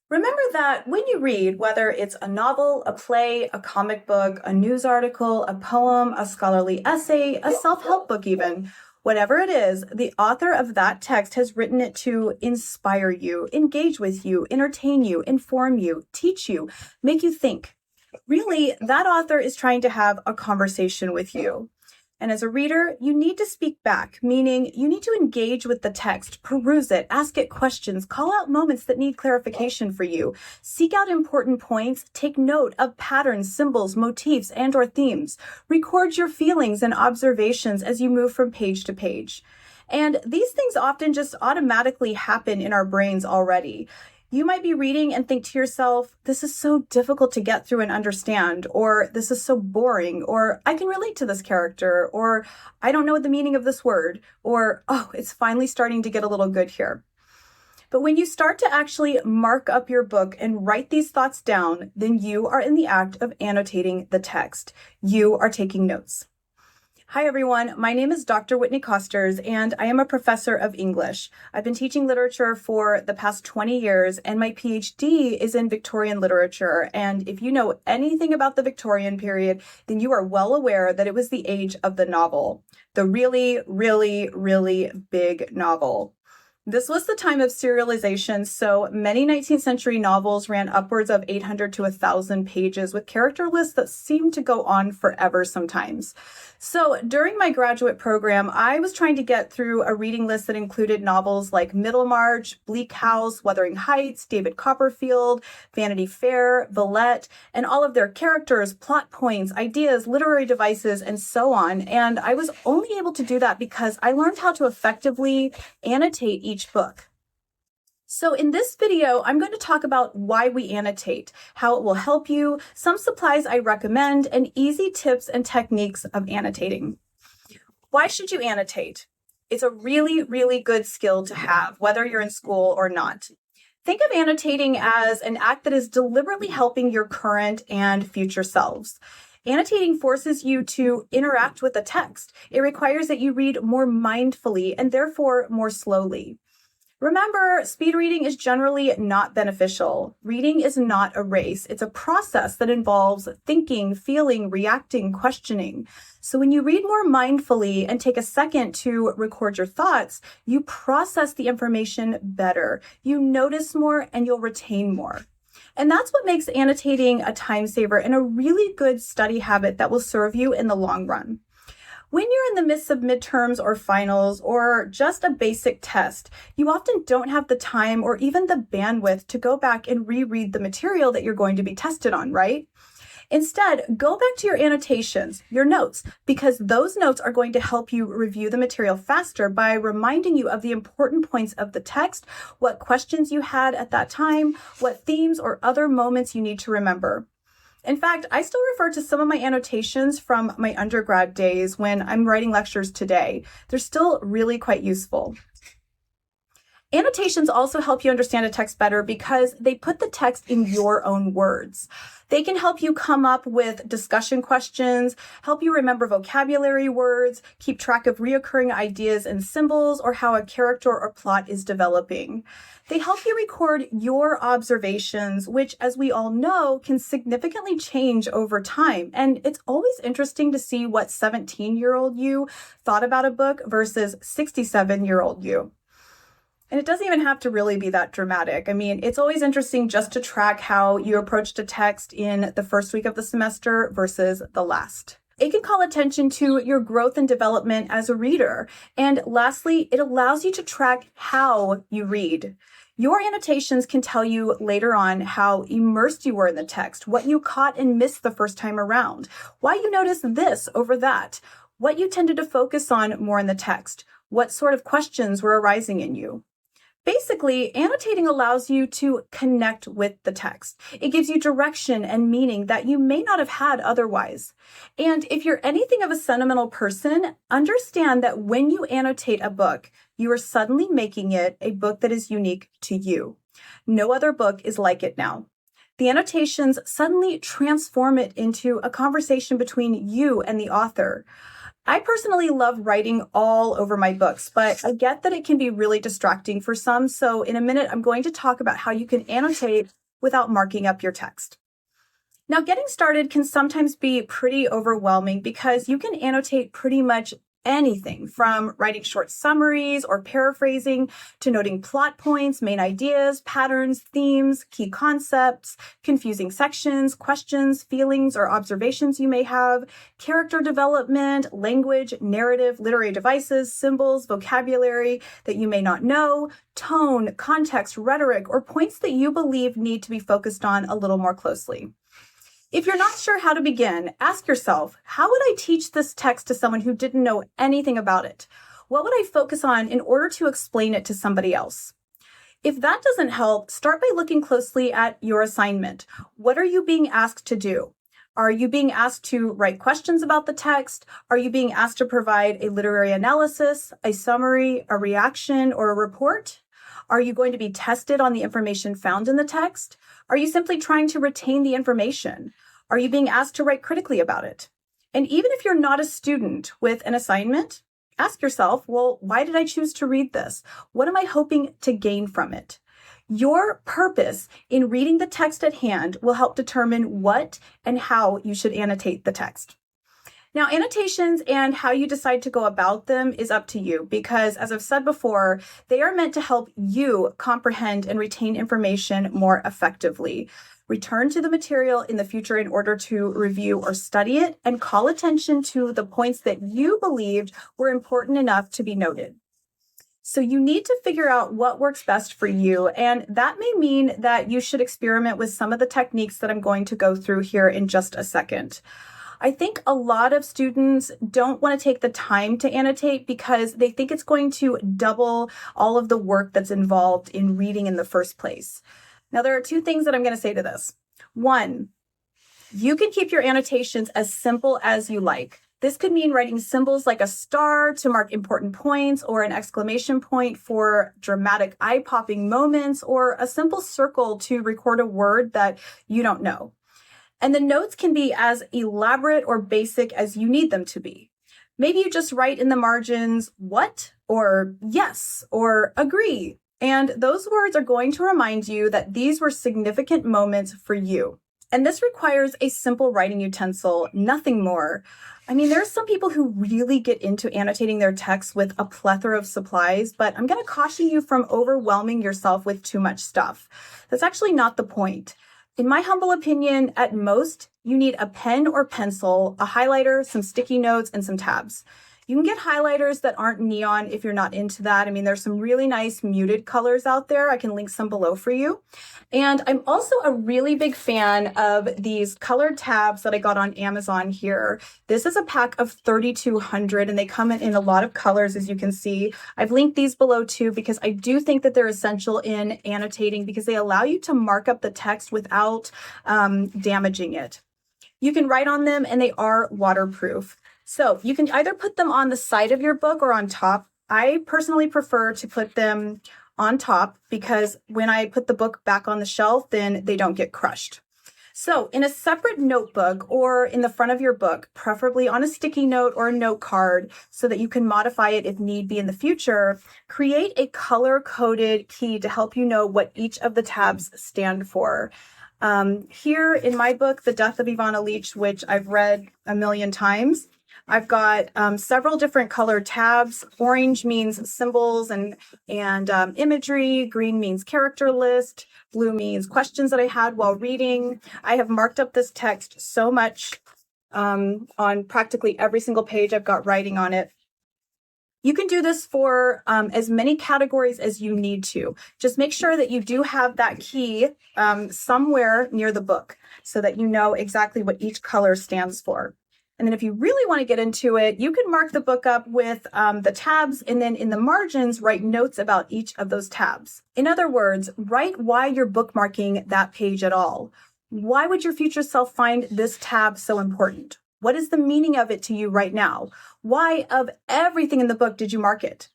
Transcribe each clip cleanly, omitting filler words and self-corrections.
Remember that when you read, whether it's a novel, a play, a comic book, a news article, a poem, a scholarly essay, a self-help book even, whatever it is, the author of that text has written it to inspire you, engage with you, entertain you, inform you, teach you, make you think. Really, that author is trying to have a conversation with you. And as a reader, you need to speak back, meaning you need to engage with the text, peruse it, ask it questions, call out moments that need clarification for you, seek out important points, take note of patterns, symbols, motifs, and/or themes. Record your feelings and observations as you move from page to page. And these things often just automatically happen in our brains already. You might be reading and think to yourself, this is so difficult to get through and understand, or this is so boring, or I can relate to this character, or I don't know the meaning of this word, or oh, it's finally starting to get a little good here. But when you start to actually mark up your book and write these thoughts down, then you are in the act of annotating the text. You are taking notes. Hi, everyone. My name is Dr. Whitney Costers, and I am a professor of English. I've been teaching literature for the past 20 years, and my PhD is in Victorian literature. And if you know anything about the Victorian period, then you are well aware that it was the age of the novel, the really, really, really big novel. This was the time of serialization, so many 19th century novels ran upwards of 800 to 1,000 pages with character lists that seemed to go on forever sometimes. So during my graduate program, I was trying to get through a reading list that included novels like Middlemarch, Bleak House, Wuthering Heights, David Copperfield, Vanity Fair, Villette, and all of their characters, plot points, ideas, literary devices, and so on. And I was only able to do that because I learned how to effectively annotate each book. So in this video, I'm going to talk about why we annotate, how it will help you, some supplies I recommend, and easy tips and techniques of annotating. Why should you annotate? It's a really, really good skill to have, whether you're in school or not. Think of annotating as an act that is deliberately helping your current and future selves. Annotating forces you to interact with the text. It requires that you read more mindfully and therefore more slowly. Remember, speed reading is generally not beneficial. Reading is not a race. It's a process that involves thinking, feeling, reacting, questioning. So when you read more mindfully and take a second to record your thoughts, you process the information better. You notice more and you'll retain more. And that's what makes annotating a time saver and a really good study habit that will serve you in the long run. When you're in the midst of midterms or finals or just a basic test, you often don't have the time or even the bandwidth to go back and reread the material that you're going to be tested on, right? Instead, go back to your annotations, your notes, because those notes are going to help you review the material faster by reminding you of the important points of the text, what questions you had at that time, what themes or other moments you need to remember. In fact, I still refer to some of my annotations from my undergrad days when I'm writing lectures today. They're still really quite useful. Annotations also help you understand a text better because they put the text in your own words. They can help you come up with discussion questions, help you remember vocabulary words, keep track of reoccurring ideas and symbols, or how a character or plot is developing. They help you record your observations, which, as we all know, can significantly change over time. And it's always interesting to see what 17-year-old you thought about a book versus 67-year-old you. And it doesn't even have to really be that dramatic. I mean, it's always interesting just to track how you approached a text in the first week of the semester versus the last. It can call attention to your growth and development as a reader. And lastly, it allows you to track how you read. Your annotations can tell you later on how immersed you were in the text, what you caught and missed the first time around, why you noticed this over that, what you tended to focus on more in the text, what sort of questions were arising in you. Basically, annotating allows you to connect with the text. It gives you direction and meaning that you may not have had otherwise. And if you're anything of a sentimental person, understand that when you annotate a book, you are suddenly making it a book that is unique to you. No other book is like it now. The annotations suddenly transform it into a conversation between you and the author. I personally love writing all over my books, but I get that it can be really distracting for some. So in a minute, I'm going to talk about how you can annotate without marking up your text. Now, getting started can sometimes be pretty overwhelming because you can annotate pretty much anything from writing short summaries or paraphrasing to noting plot points, main ideas, patterns, themes, key concepts, confusing sections, questions, feelings, or observations you may have, character development, language, narrative, literary devices, symbols, vocabulary that you may not know, tone, context, rhetoric, or points that you believe need to be focused on a little more closely. If you're not sure how to begin, ask yourself, how would I teach this text to someone who didn't know anything about it? What would I focus on in order to explain it to somebody else? If that doesn't help, start by looking closely at your assignment. What are you being asked to do? Are you being asked to write questions about the text? Are you being asked to provide a literary analysis, a summary, a reaction, or a report? Are you going to be tested on the information found in the text? Are you simply trying to retain the information? Are you being asked to write critically about it? And even if you're not a student with an assignment, ask yourself, well, why did I choose to read this? What am I hoping to gain from it? Your purpose in reading the text at hand will help determine what and how you should annotate the text. Now, annotations and how you decide to go about them is up to you because, as I've said before, they are meant to help you comprehend and retain information more effectively. Return to the material in the future in order to review or study it and call attention to the points that you believed were important enough to be noted. So you need to figure out what works best for you, and that may mean that you should experiment with some of the techniques that I'm going to go through here in just a second. I think a lot of students don't want to take the time to annotate because they think it's going to double all of the work that's involved in reading in the first place. Now, there are two things that I'm going to say to this. One, you can keep your annotations as simple as you like. This could mean writing symbols like a star to mark important points or an exclamation point for dramatic eye-popping moments or a simple circle to record a word that you don't know. And the notes can be as elaborate or basic as you need them to be. Maybe you just write in the margins, what, or yes, or agree. And those words are going to remind you that these were significant moments for you. And this requires a simple writing utensil, nothing more. I mean, there are some people who really get into annotating their texts with a plethora of supplies, but I'm going to caution you from overwhelming yourself with too much stuff. That's actually not the point. In my humble opinion, at most, you need a pen or pencil, a highlighter, some sticky notes, and some tabs. You can get highlighters that aren't neon if you're not into that. I mean, there's some really nice muted colors out there. I can link some below for you. And I'm also a really big fan of these colored tabs that I got on Amazon here. This is a pack of 3,200 and they come in a lot of colors, as you can see. I've linked these below too because I do think that they're essential in annotating because they allow you to mark up the text without damaging it. You can write on them and they are waterproof. So you can either put them on the side of your book or on top. I personally prefer to put them on top because when I put the book back on the shelf, then they don't get crushed. So in a separate notebook or in the front of your book, preferably on a sticky note or a note card so that you can modify it if need be in the future, create a color-coded key to help you know what each of the tabs stand for. Here in my book, The Death of Ivana Leach, which I've read a million times, I've got several different colored tabs. Orange means symbols and imagery. Green means character list. Blue means questions that I had while reading. I have marked up this text so much on practically every single page. I've got writing on it. You can do this for as many categories as you need to. Just make sure that you do have that key somewhere near the book so that you know exactly what each color stands for. And then if you really want to get into it, you can mark the book up with the tabs and then in the margins, write notes about each of those tabs. In other words, write why you're bookmarking that page at all. Why would your future self find this tab so important? What is the meaning of it to you right now? Why, of everything in the book, did you mark it?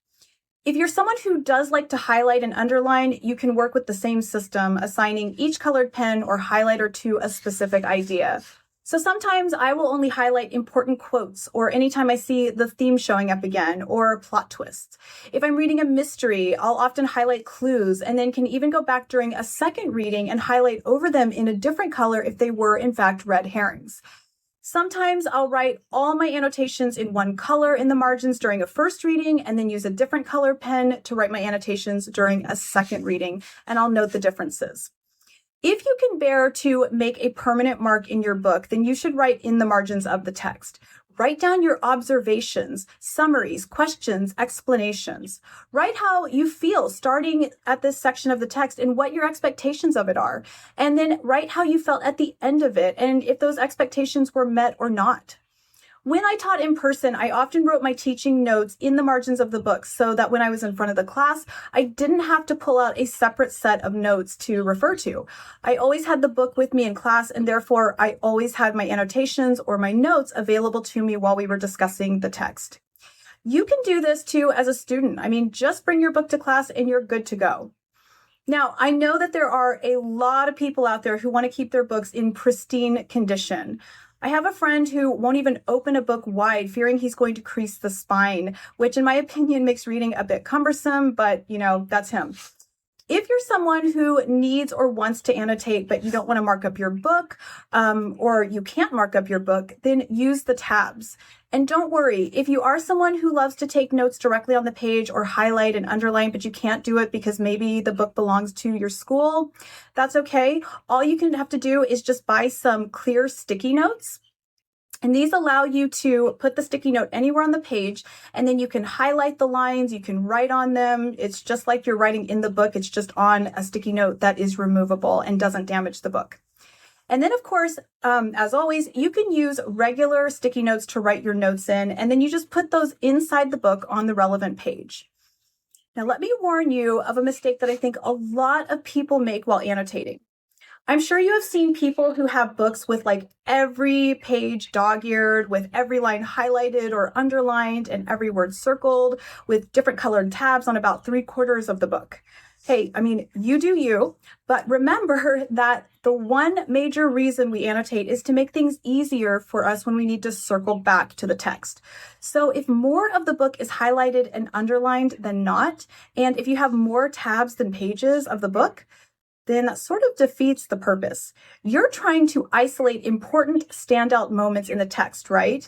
If you're someone who does like to highlight and underline, you can work with the same system, assigning each colored pen or highlighter to a specific idea. So sometimes I will only highlight important quotes or anytime I see the theme showing up again or plot twists. If I'm reading a mystery, I'll often highlight clues and then can even go back during a second reading and highlight over them in a different color if they were in fact red herrings. Sometimes I'll write all my annotations in one color in the margins during a first reading and then use a different color pen to write my annotations during a second reading, and I'll note the differences. If you can bear to make a permanent mark in your book, then you should write in the margins of the text. Write down your observations, summaries, questions, explanations. Write how you feel starting at this section of the text and what your expectations of it are. And then write how you felt at the end of it and if those expectations were met or not. When I taught in person, I often wrote my teaching notes in the margins of the book so that when I was in front of the class, I didn't have to pull out a separate set of notes to refer to. I always had the book with me in class, and therefore I always had my annotations or my notes available to me while we were discussing the text. You can do this too as a student. Just bring your book to class and you're good to go. Now, I know that there are a lot of people out there who want to keep their books in pristine condition. I have a friend who won't even open a book wide, fearing he's going to crease the spine, which in my opinion makes reading a bit cumbersome, but that's him. If you're someone who needs or wants to annotate, but you don't want to mark up your book, or you can't mark up your book, then use the tabs. And don't worry, if you are someone who loves to take notes directly on the page or highlight and underline, but you can't do it because maybe the book belongs to your school, that's okay. All you can have to do is just buy some clear sticky notes. And these allow you to put the sticky note anywhere on the page, and then you can highlight the lines, you can write on them. It's just like you're writing in the book. It's just on a sticky note that is removable and doesn't damage the book. And then, of course, as always, you can use regular sticky notes to write your notes in, and then you just put those inside the book on the relevant page. Now, let me warn you of a mistake that I think a lot of people make while annotating. I'm sure you have seen people who have books with like every page dog-eared, with every line highlighted or underlined and every word circled, with different colored tabs on about 3/4 of the book. Hey, you do you, but remember that the one major reason we annotate is to make things easier for us when we need to circle back to the text. So if more of the book is highlighted and underlined than not, and if you have more tabs than pages of the book, then that sort of defeats the purpose. You're trying to isolate important standout moments in the text, right?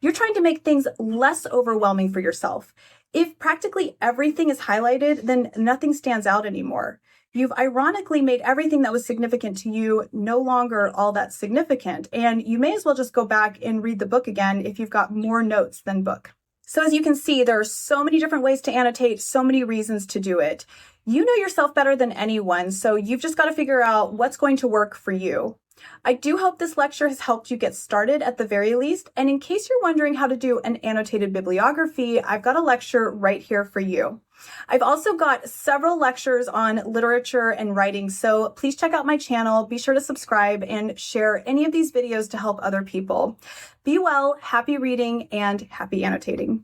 You're trying to make things less overwhelming for yourself. If practically everything is highlighted, then nothing stands out anymore. You've ironically made everything that was significant to you no longer all that significant, and you may as well just go back and read the book again if you've got more notes than book. So as you can see, there are so many different ways to annotate, so many reasons to do it. You know yourself better than anyone, so you've just got to figure out what's going to work for you. I do hope this lecture has helped you get started at the very least, and in case you're wondering how to do an annotated bibliography, I've got a lecture right here for you. I've also got several lectures on literature and writing, so please check out my channel, be sure to subscribe, and share any of these videos to help other people. Be well, happy reading, and happy annotating.